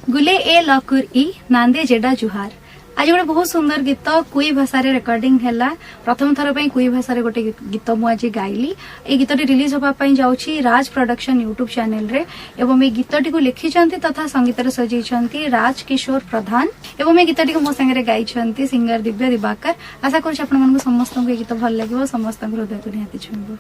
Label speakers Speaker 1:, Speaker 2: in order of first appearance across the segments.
Speaker 1: गुले ए लकुर ई नांदे जेडा जुहार। आज गोटे बहुत सुंदर गीत कुई भाषा रे रिकॉर्डिंग हैला। प्रथम थर पे कुई भाषा रे गोटे गीत मु आज गाइली। ए गीत रिलीज होबा पई जाउची राज प्रोडक्शन यूट्यूब चैनल रे एवं ए गीतटी को लिखिचंती तथा संगीत रे सजेइचंती राज किशोर प्रधान एवं ए गीतटी को मो संगे रे गाइचंती सिंगर दिव्य दिवाकर। आशा करू आपण मन को समस्त को गीत भल लागिवो, समस्त हृदय को निहाती छुइबो।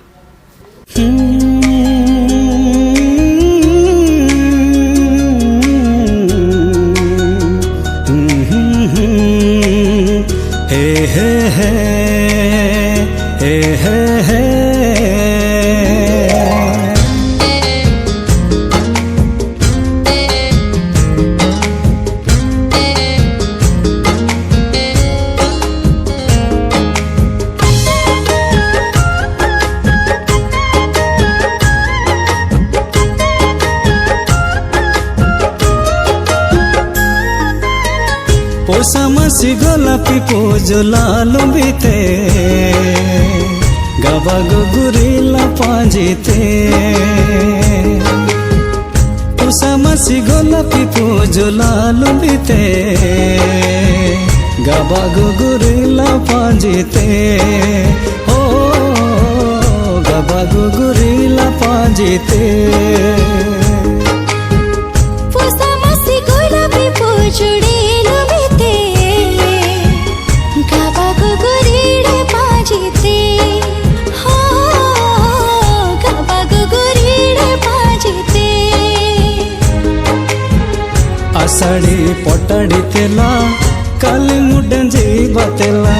Speaker 2: पोसामासी गोलापी पोजलालु बीते गाबा गुरीला पांजीते। पोसामासी गोलापी पोजलालु बीते गाबा गुरीला पांजीते। ओ गाबा गुरीला पांजीते।
Speaker 3: पोसामासी गोलापी पोजुड़ी
Speaker 2: आषाढ़ी पटाड़ी तेला काली मुडंजी बतेला।